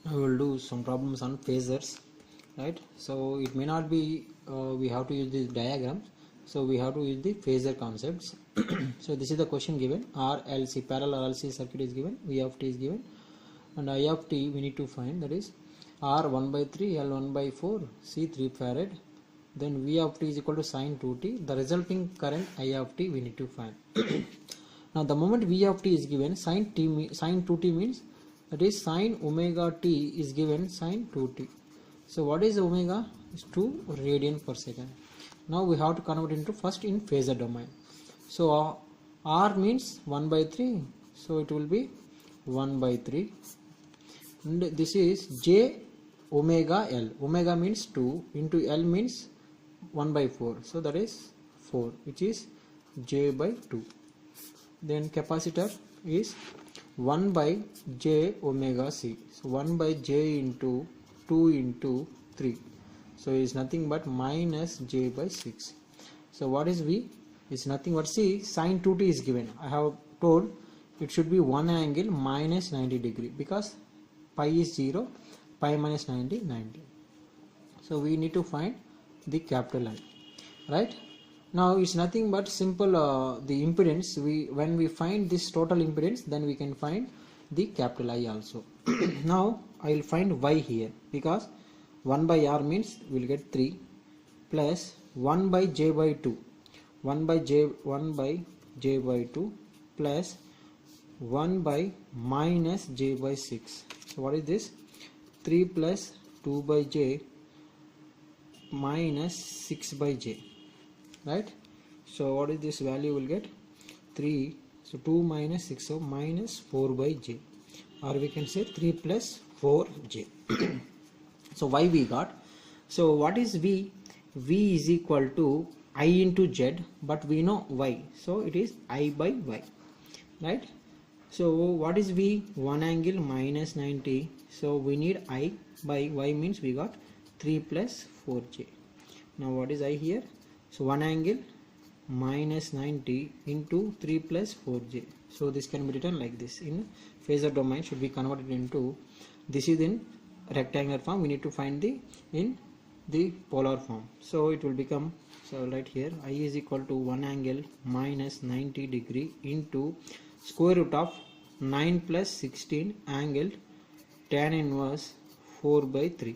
I will do some problems on phasors, right? So it may not be we have to use this diagram, so we have to use the phasor concepts. So this is the question given: RLC parallel RLC circuit is given, V of t is given, and I of t we need to find, that is R 1 by 3, L 1 by 4, C 3 farad. Then V of t is equal to sine 2t. The resulting current I of t we need to find. Now the moment V of t is given, sine 2t means, that is sine omega t is given sine 2t. So what is omega? Is 2 radian per second. Now we have to convert into first in phasor domain. So R means 1 by 3, so it will be 1 by 3, and this is j omega L. Omega means 2 into L means 1 by 4, so that is 4, which is j by 2. Then capacitor is 1 by j omega c, so 1 by j into 2 into 3, so it is nothing but minus j by 6. So what is V? It's nothing but, see, sine 2t is given. I have told it should be one angle minus 90 degree, because pi is 0, pi minus 90, 90. So we need to find the capital I, right? Now it's nothing but simple, the impedance, when we find this total impedance, then we can find the capital I also. Now I will find Y here, because 1 by R means we will get 3 plus 1 by j by 2, 1 by j by 2 plus 1 by minus j by 6. So what is this? 3 plus 2 by j minus 6 by j, right? So what is this value? Will get 3, so 2 minus 6, so minus 4 by j, or we can say 3 plus 4j. So Y we got. So what is V? V is equal to I into Z, but we know Y, so it is I by Y, right? So what is V? 1 angle minus 90, so we need I by Y, means we got 3 plus 4j. Now what is I here? So 1 angle minus 90 into 3 plus 4j. So this can be written like this. In phasor domain should be converted into, this is in rectangular form, we need to find the in the polar form. So it will become, so right here, I is equal to 1 angle minus 90 degree into square root of 9 plus 16 angle tan inverse 4 by 3.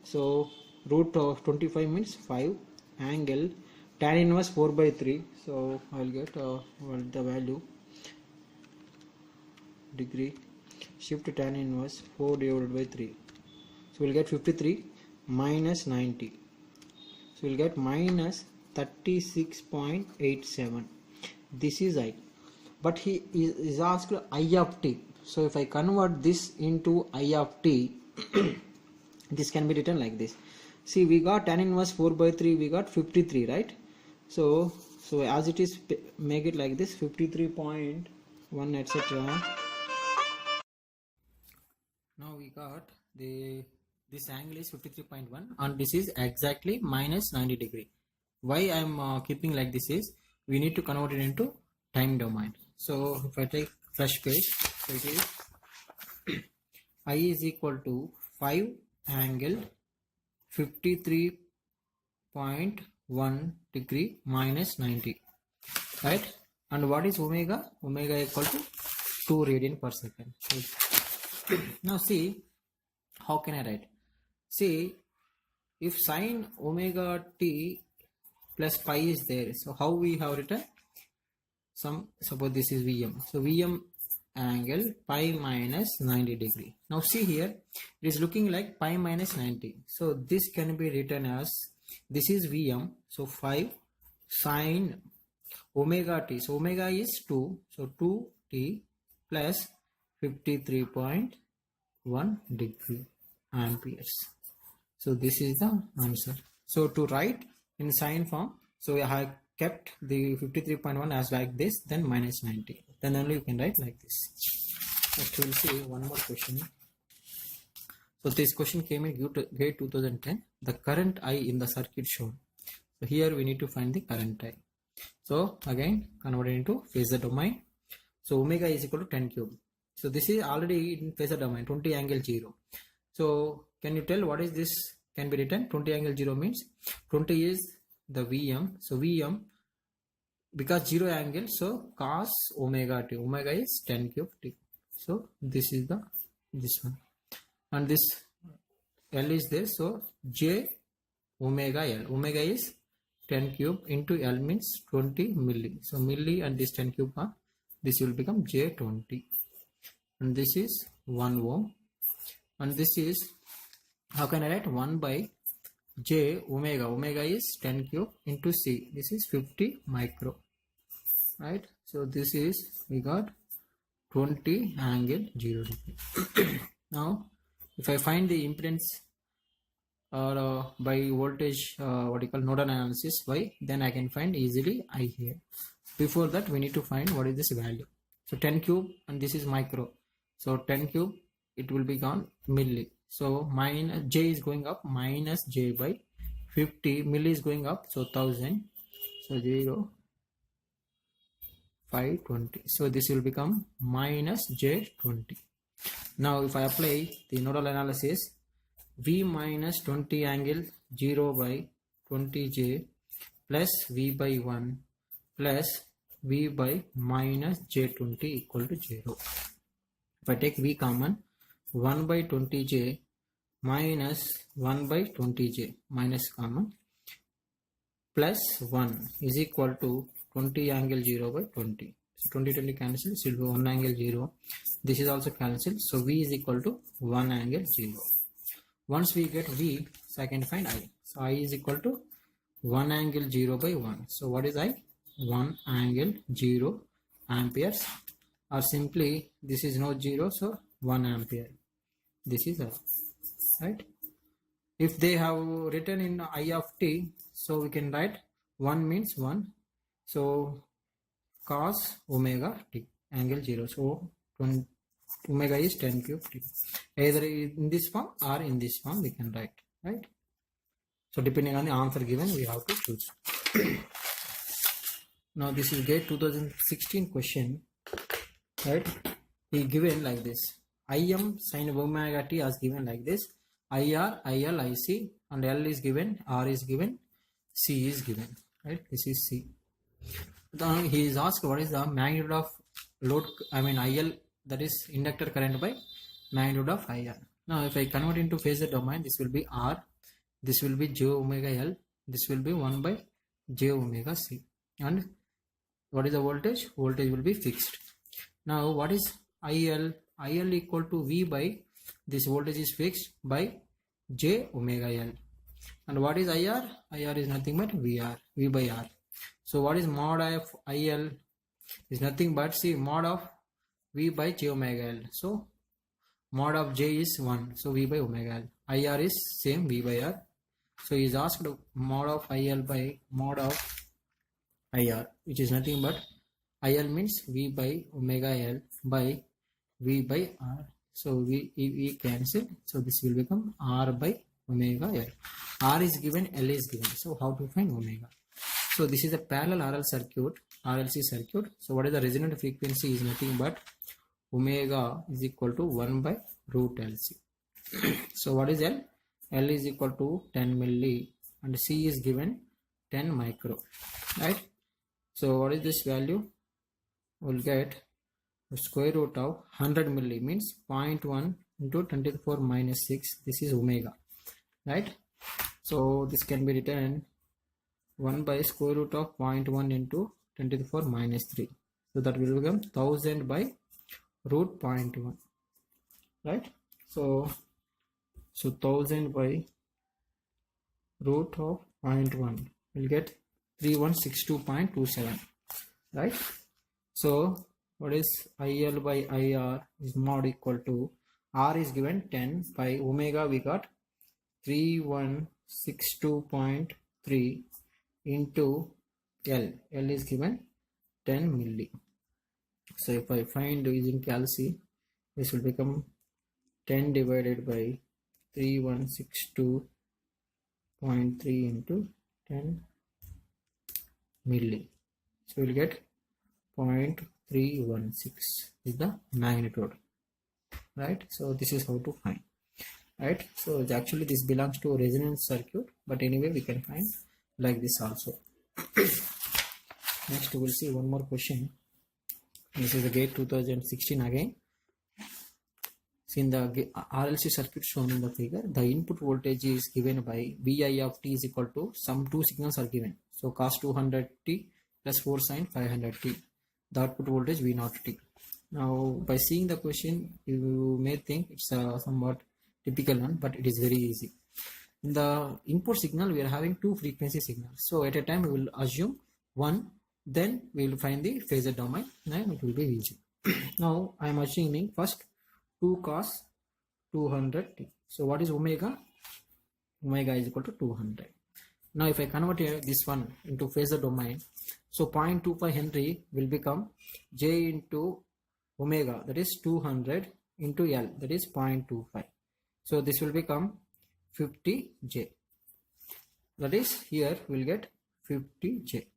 So root of 25 means 5 angle tan inverse 4 by 3, so I will get the value, degree, shift tan inverse 4 divided by 3, so we will get 53 minus 90, so we will get minus 36.87. this is I, but he is asked I of t. So if I convert this into I of t, this can be written like this. See, we got tan inverse 4 by 3, we got 53, right? So as it is, make it like this, 53.1 etc. Now we got this angle is 53.1 and this is exactly minus 90 degree. Why I am keeping like this is, we need to convert it into time domain. So if I take fresh page, so it is I is equal to 5 angle 53.1 degree minus 90, right? And what is omega? Omega equal to 2 radian per second. Now see, how can I write? See, if sine omega t plus pi is there, so how we have written? Suppose this is Vm, so Vm angle pi minus 90 degree. Now see here, it is looking like pi minus 90, so this can be written as, this is Vm, so 5 sine omega t, so omega is 2, so 2t plus 53.1 degree amperes. So this is the answer. So to write in sine form, so I have kept the 53.1 as like this, then minus 90, then only you can write like this. Next we will see one more question. So this question came in grade 2010. The current I in the circuit shown. So here we need to find the current I. So again convert it into phasor domain. So omega is equal to 10 cube. So this is already in phasor domain, 20 angle 0. So can you tell what is this can be written? 20 angle 0 means 20 is the Vm. So Vm, because 0 angle, so cos omega t. Omega is 10 cube t. So this is this one. And this L is there. So J omega L. Omega is 10 cube into L means 20 milli. So milli and this 10 cube, this will become J20. And this is 1 ohm. And this is, how can I write? 1 by J omega. Omega is 10 cube into C. This is 50 micro. Right? So this is, we got 20 angle 0 degree. Now, if I find the impedance or by voltage, what you call nodal analysis, why? Then I can find easily I here. Before that, we need to find what is this value. So 10 cube and this is micro. So 10 cube, it will be gone milli. So minus J is going up, minus J by 50. Milli is going up, so 1000. So 0, 520. So this will become minus J20. Now if I apply the nodal analysis, V minus 20 angle 0 by 20J plus V by 1 plus V by minus J20 equal to 0. If I take V common, 1 by 20J minus 1 by 20J minus common plus 1 is equal to 20 angle 0 by 20. So 20 cancels, it will be 1 angle 0. This is also cancelled. So V is equal to 1 angle 0. Once we get V, so I can find I. So I is equal to 1 angle 0 by 1. So what is I? 1 angle 0 amperes. Or simply, this is not 0, so 1 ampere. This is I. Right? If they have written in I of t, so we can write 1 means 1. So cos omega t angle 0. So omega is 10 cube t. Either in this form or in this form we can write. Right? So depending on the answer given, we have to choose. Now this is GATE 2016 question. Right? He given like this. Im sin omega t is given like this. IR, IL, IC, and L is given, R is given, C is given. Right? This is C. Then he is asked what is the magnitude of load, IL, that is inductor current by magnitude of IR. Now if I convert into phasor domain, this will be R, this will be J omega L, this will be 1 by J omega C. And what is the voltage? Voltage will be fixed. Now what is IL? IL equal to V by, this voltage is fixed, by J omega L. And what is IR? IR is nothing but VR, V by R. So what is mod of IL? Is nothing but, see, mod of V by J omega L. So mod of J is 1. So V by omega L. IR is same, V by R. So he is asked mod of IL by mod of IR, which is nothing but IL means V by omega L by V by R. So we cancel. So this will become R by omega L. R is given, L is given. So how to find omega? So this is a parallel RL circuit, RLC circuit. So what is the resonant frequency is nothing but omega is equal to 1 by root LC. So what is L? L is equal to 10 milli and C is given 10 micro. Right? So what is this value? We'll get the square root of 100 milli means 0.1 into 10 to the 4 minus 6. This is omega. Right? So this can be written 1 by square root of 0.1 into 10 to the 4 minus 3. So that will become 1000 by root 0.1. Right? So 1000 by root of 0.1 will get 3162.27. Right? So what is IL by IR is mod equal to, R is given 10 by omega we got 3162.3 into L. L is given 10 milli. So if I find using calci, this will become 10 divided by 3162.3 into 10 milli. So we'll get 0.316 is the magnitude. right? So this is how to find, right? So actually this belongs to resonance circuit, but anyway we can find like this also. Next we will see one more question. This is the gate 2016 again. See, in the RLC circuit shown in the figure, the input voltage is given by Vi of t is equal to some two signals are given. So cos 200t plus 4 sin 500t. The output voltage V0 t. Now by seeing the question, you may think it's a somewhat typical one, but it is very easy. In the input signal, we are having two frequency signals. So at a time we will assume one, then we will find the phasor domain, and it will be VG. Now I am assuming first 2 cos 200t. So what is omega? Omega is equal to 200. Now if I convert this one into phasor domain, so 0.25 Henry will become J into omega, that is 200 into L, that is 0.25. So this will become 50J. That is, here we will get 50J.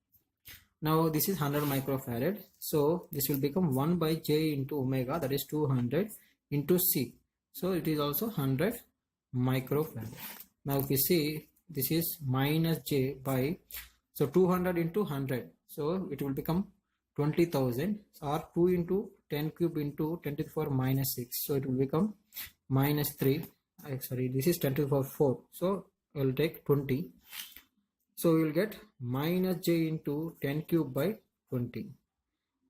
Now this is 100 microfarad. So this will become 1 by J into omega, that is 200 into C. So it is also 100 microfarad. Now if you see, this is minus J by, so 200 into 100. So it will become 20,000, or 2 into 10 cube into 10 to the power minus 6. So it will become minus 3. Sorry, this is 10 to the power 4. So I will take 20. So we will get minus J into 10 cube by 20.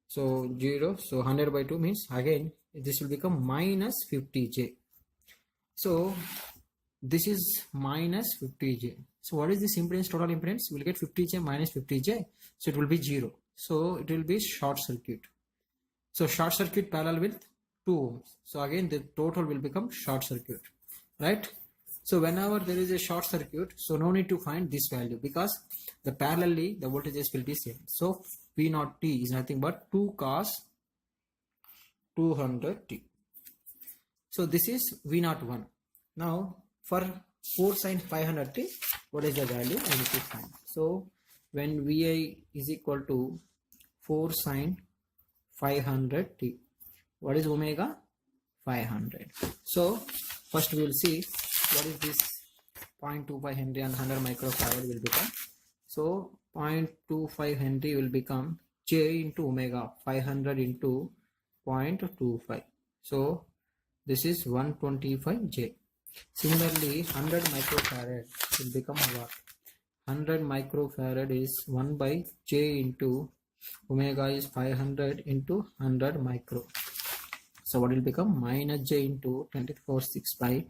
So 0. So 100 by 2 means again this will become minus 50J. So this is minus 50J. So what is this impedance, total impedance? We will get 50J minus 50J. So it will be 0. So it will be short circuit. So short circuit parallel with 2 ohms. So again the total will become short circuit, right? So whenever there is a short circuit, so no need to find this value, because the parallelly the voltages will be same. So V0 t is nothing but 2 cos 200t. So this is V01. Now for 4 sin 500t, what is the value I need to find? So when Vi is equal to 4 sin 500t, what is omega? 500. So first we will see what is this 0.25 Henry and 100 microfarad will become. So 0.25 Henry will become J into omega, 500 into 0.25. So this is 125J. Similarly 100 microfarad will become what? 100 microfarad is 1 by J into omega is 500 into 100 micro. So what will become? Minus J into 10 to the power 6 by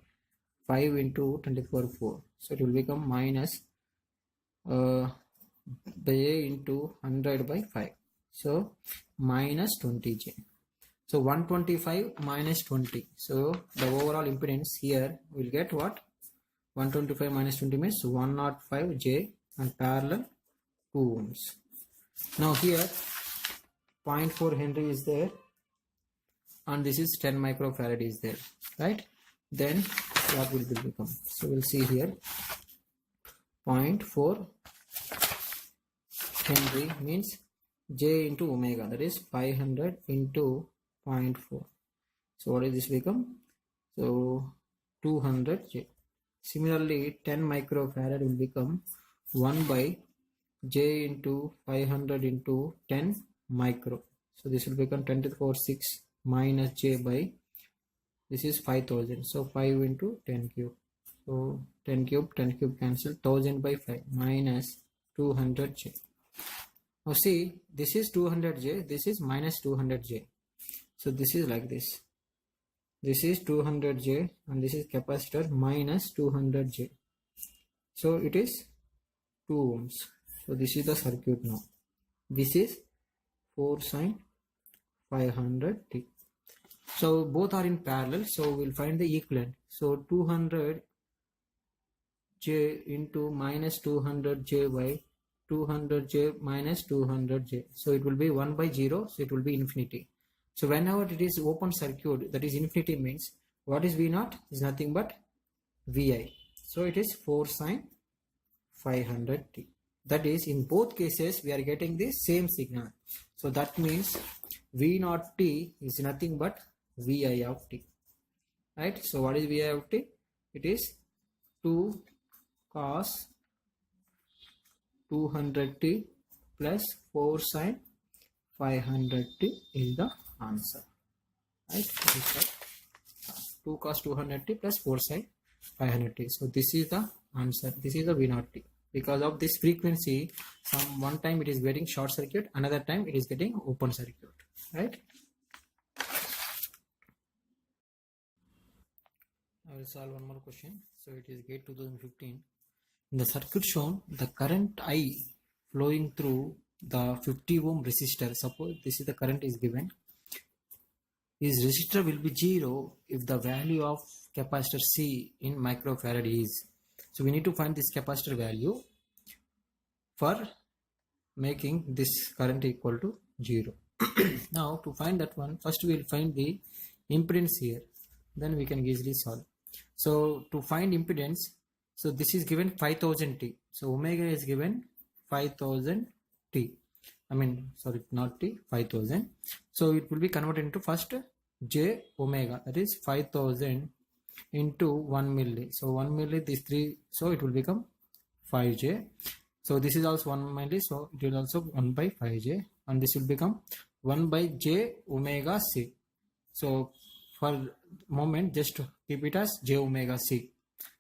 5 into 10 to the power 4. So it will become minus J into 100 by 5. So minus 20J. So 125 minus 20. So the overall impedance here will get what? 125 minus 20 means 105J and parallel 2 ohms. Now here 0.4 Henry is there and this is 10 microfarad is there, right? Then what will be become? So we'll see here 0.4 Henry means J into omega, that is 500 into 0.4. So what is this become? So 200J. Similarly 10 microfarad will become 1 by J into 500 into 10 micro. So this will become 10 to the power 6 minus J by, this is 5000. So 5 into 10 cube. So 10 cube cancel, 1000 by 5 minus 200J. Now see, this is 200J, this is minus 200J. So this is like this. This is 200J and this is capacitor minus 200J. So it is 2 ohms. So this is the circuit now. This is 4 sin 500t. So both are in parallel. So we'll find the equivalent. So 200J into minus 200J by 200J minus 200J. So it will be 1 by 0. So it will be infinity. So whenever it is open circuit, that is infinity means what is V0 is nothing but Vi. So it is 4 sin 500t. That is, in both cases we are getting the same signal. So that means V0t is nothing but Vi of t. right? So what is V of t? It is 2 cos 200t plus 4 sin 500t is the answer, right? 2 cos 200t plus 4 sin 500t. So this is the answer. This is the V naught t. Because of this frequency, one time it is getting short circuit, another time it is getting open circuit, right? I will solve one more question. So it is gate 2015. In the circuit shown, the current I flowing through the 50 ohm resistor, suppose this is the current is given, is resistor will be 0 if the value of capacitor C in microfarad is. So we need to find this capacitor value for making this current equal to 0. Now to find that one, first we will find the impedance here, then we can easily solve. So to find impedance, so this is given 5000 T. So omega is given 5000 T. I mean, sorry, not T, 5000. So it will be converted into first J omega, that is 5000 into 1 milli. So 1 milli, this 3, so it will become 5J. So this is also 1 milli, so it will also 1 by 5J, and this will become 1 by J omega C. So for moment, just keep it as J omega C,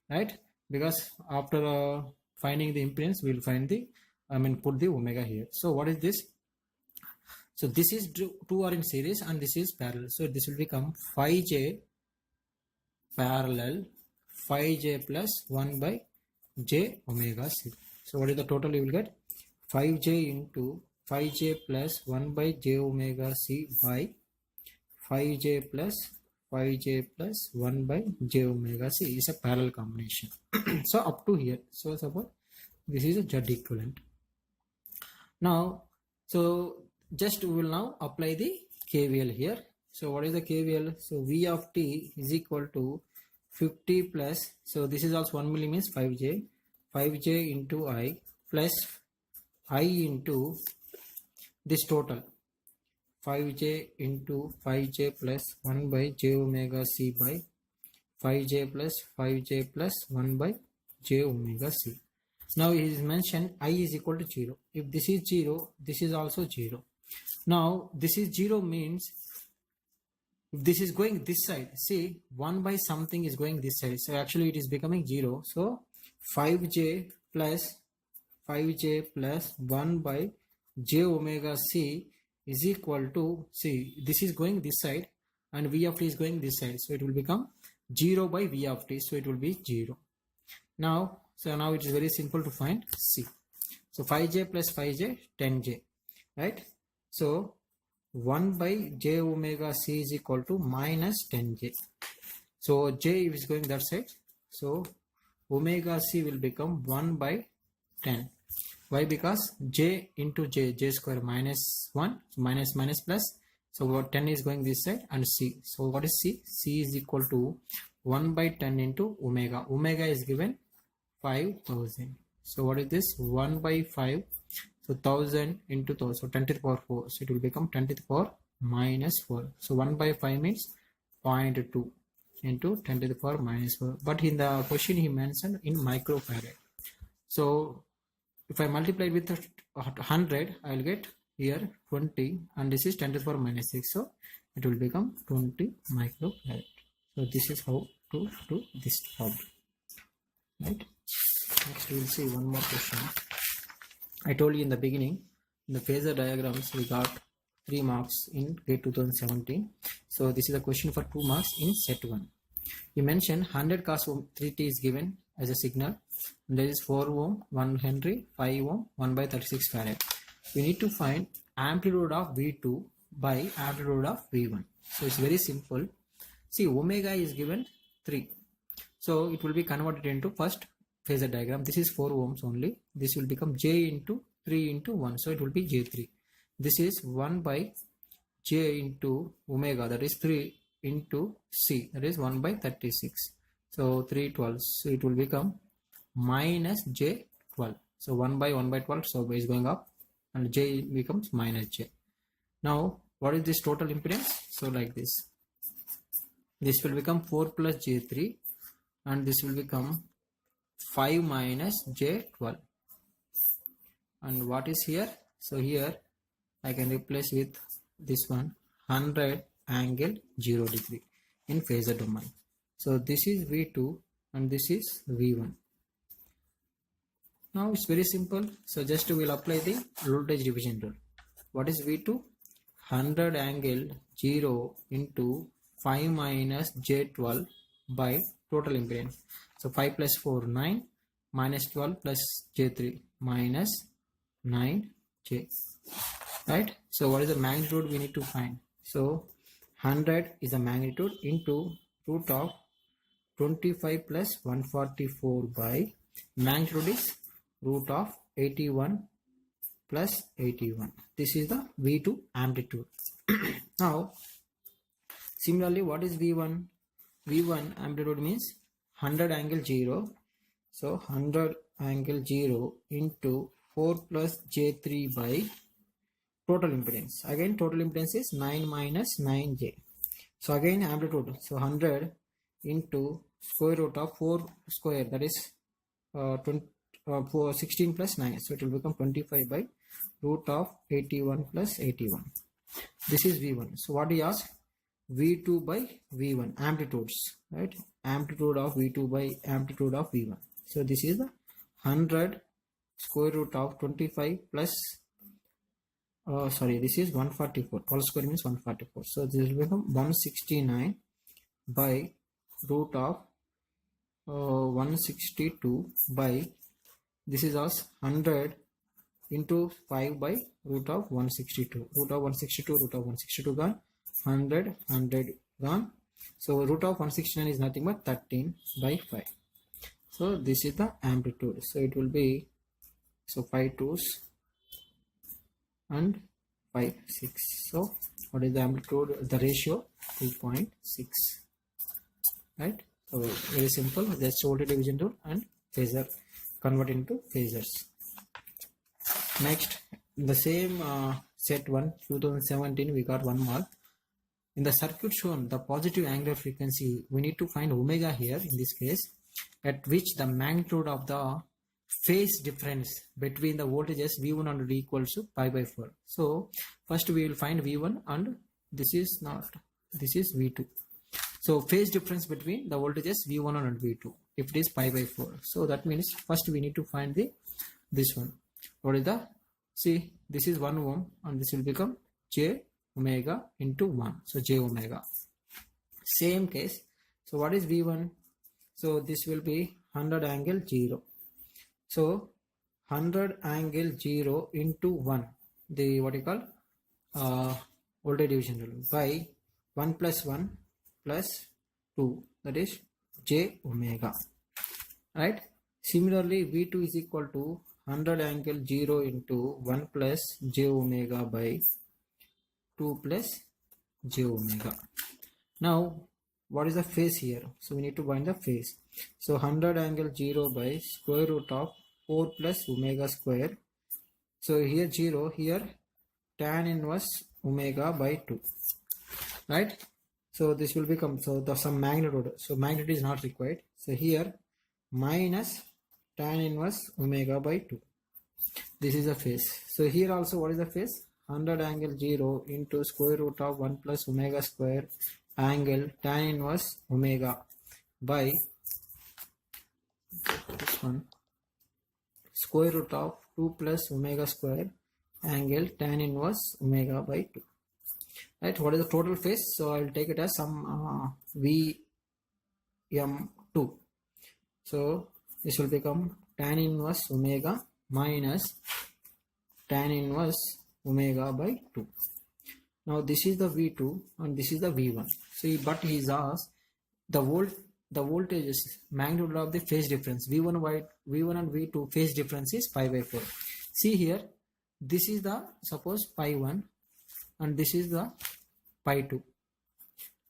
right? Because after finding the impedance, we will find the, put the omega here. So what is this? So this is two are in series and this is parallel. So this will become 5J parallel 5J plus 1 by J omega C. So what is the total you will get? 5J into 5J plus 1 by J omega C by 5J plus 5J plus 1 by J omega C is a parallel combination. So up to here. So suppose this is a Z equivalent. Now, so just we will now apply the KVL here. So what is the KVL? So V of t is equal to 50 plus, so this is also 1 milli means 5J, 5J into I plus I into this total 5J into 5J plus 1 by J omega C by 5J plus 5J plus 1 by J omega C. Now it is mentioned I is equal to 0. If this is 0, this is also 0. Now this is 0 means if this is going this side, see 1 by something is going this side, so actually it is becoming 0. So 5J plus 1 by J omega C is equal to, see this is going this side and V of t is going this side, so it will become 0 by V of t, so it will be 0. Now, so now it is very simple to find C. So 5J plus 5J 10J, right? So 1 by J omega C is equal to minus 10J. So J is going that side, so omega C will become 1 by 10. Why? Because J into J square minus 1, minus minus plus, so what 10 is going this side, and C. So what is C? C is equal to 1 by 10 into omega. Omega is given 5000. So what is this? 1 by 5. So 1000 into 1000. So 10 to the power 4. So it will become 10 to the power minus 4. So 1 by 5 means 0.2 into 10 to the power minus 4. But in the question he mentioned in microfarad. So if I multiply with 100, I will get here 20, and this is 10 to the power minus 6. So it will become 20 microfarad. So this is how to do this problem. Right. Next we will see one more question. I told you in the beginning, in the phasor diagrams we got 3 marks in grade 2017. So this is a question for 2 marks in set 1. You mentioned 100 cos 3t is given as a signal. And there is 4 ohm, 1 Henry, 5 ohm, 1 by 36 farad. We need to find amplitude of V2 by amplitude of V1. So it's very simple. See, omega is given 3. So it will be converted into first phasor diagram. This is 4 ohms only. This will become J into 3 into 1. So it will be J3. This is 1 by J into omega, that is 3 into C, that is 1 by 36. So 312. So it will become minus J12. So 1 by 12. So is going up and J becomes minus J. Now what is this total impedance? So like this. this will become 4 plus j3 and this will become 5 minus j12. And what is here? So here I can replace with this one, 100 angle 0 degree in phasor domain. So this is V2 and this is V1. Now it's very simple. So just we will apply the voltage division rule. What is V2? 100 angle 0 into 5 minus j12 by total impedance. So 5 plus 4 9 minus 12 plus j3 minus 9j. Right? So what is the magnitude we need to find? So 100 is the magnitude into root of 25 plus 144 by magnitude is root of 81 plus 81. This is the V2 amplitude. Now similarly, what is V1? V1 amplitude means 100 angle 0. So 100 angle 0 into 4 plus j3 by total impedance. Again total impedance is 9 minus 9j. So again amplitude. So 100 into square root of 4 square, that is 16 plus 9. So it will become 25 by root of 81 plus 81. This is V1. So what he asked? V2 by V1 amplitudes, right? Amplitude of V2 by amplitude of V1. So this is the 100 square root of 25 plus this is 144. Whole square means 144. So this will become 169 by root of 162 by, this is as 100 into 5 by root of 162. Root of 162, root of 162 gone, 100 gone. So root of 169 is nothing but 13 by 5. So this is the amplitude. So it will be, so 5 twos and 5 6. So what is the amplitude? The ratio 2.6. Right? So very simple. Just voltage division rule and phasor, convert into phasors. Next, the same set 1 2017 we got 1 mark. In the circuit shown the positive angular frequency, we need to find omega here in this case, at which the magnitude of the phase difference between the voltages V1 and V equals to pi by 4. So first we will find V1 and this is not, this is V2. So phase difference between the voltages V1 and V2, if it is pi by 4. So that means first we need to find the this one. What is the, see this is 1 ohm and this will become j omega into 1. So j omega. Same case. So what is V1? So this will be 100 angle 0. So 100 angle 0 into 1, the what you call voltage division rule, by 1 plus 1 plus 2, that is j omega. Right? Similarly V2 is equal to 100 angle 0 into 1 plus j omega by 2 plus j omega. Now what is the phase here? So we need to find the phase. So 100 angle 0 by square root of 4 plus omega square. So here 0, here tan inverse omega by 2. Right? So this will become, so the some magnitude. So magnitude is not required. So here minus tan inverse omega by 2. This is the phase. So here also what is the phase? 100 angle 0 into square root of 1 plus omega square angle tan inverse omega by this one, square root of 2 plus omega square angle tan inverse omega by 2. Right? What is the total phase? So I will take it as some VM2. So this will become tan inverse omega minus tan inverse omega by 2. Now this is the V2 and this is the V1. See, but he is asked the voltage is magnitude of the phase difference. V1 and V2 phase difference is pi by 4. See here, this is the, suppose pi 1 and this is the pi 2.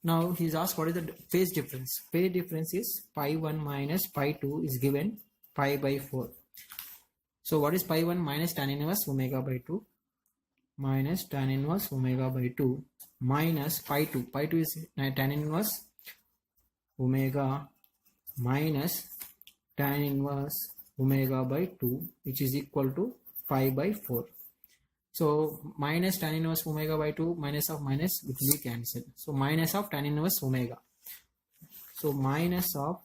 Now he is asked what is the phase difference. Phase difference is pi 1 minus pi 2 is given pi by 4. So what is pi 1? Minus tan inverse omega by 2 minus tan inverse omega by 2 minus pi 2. Pi 2 is tan inverse omega minus tan inverse omega by 2, which is equal to pi by 4. So minus tan inverse omega by 2, minus of minus, it will be cancelled. So minus of tan inverse omega. So minus of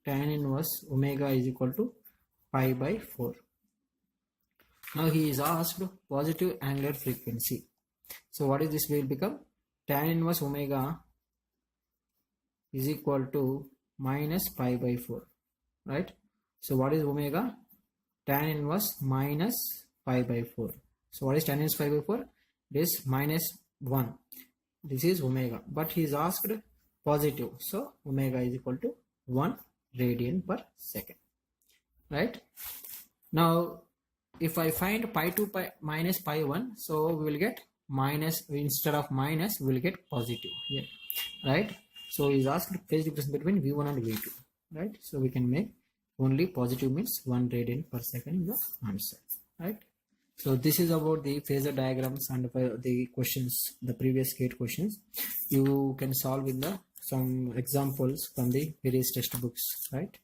tan inverse omega is equal to pi by 4. Now he is asked positive angular frequency. So what is this will become? Tan inverse omega is equal to minus pi by 4, right? So what is omega? Tan inverse minus pi by 4. So what is tan inverse pi by 4? It is minus 1. This is omega, but he is asked positive. So omega is equal to 1 radian per second, right? Now if I find pi 2 pi minus pi 1, so we will get minus, instead of minus we will get positive here, right? So he is asked phase difference between V1 and V2, right? So we can make only positive means 1 radian per second in the answer, right? So this is about the phasor diagrams and the questions, the previous 8 questions. You can solve with the some examples from the various textbooks, right?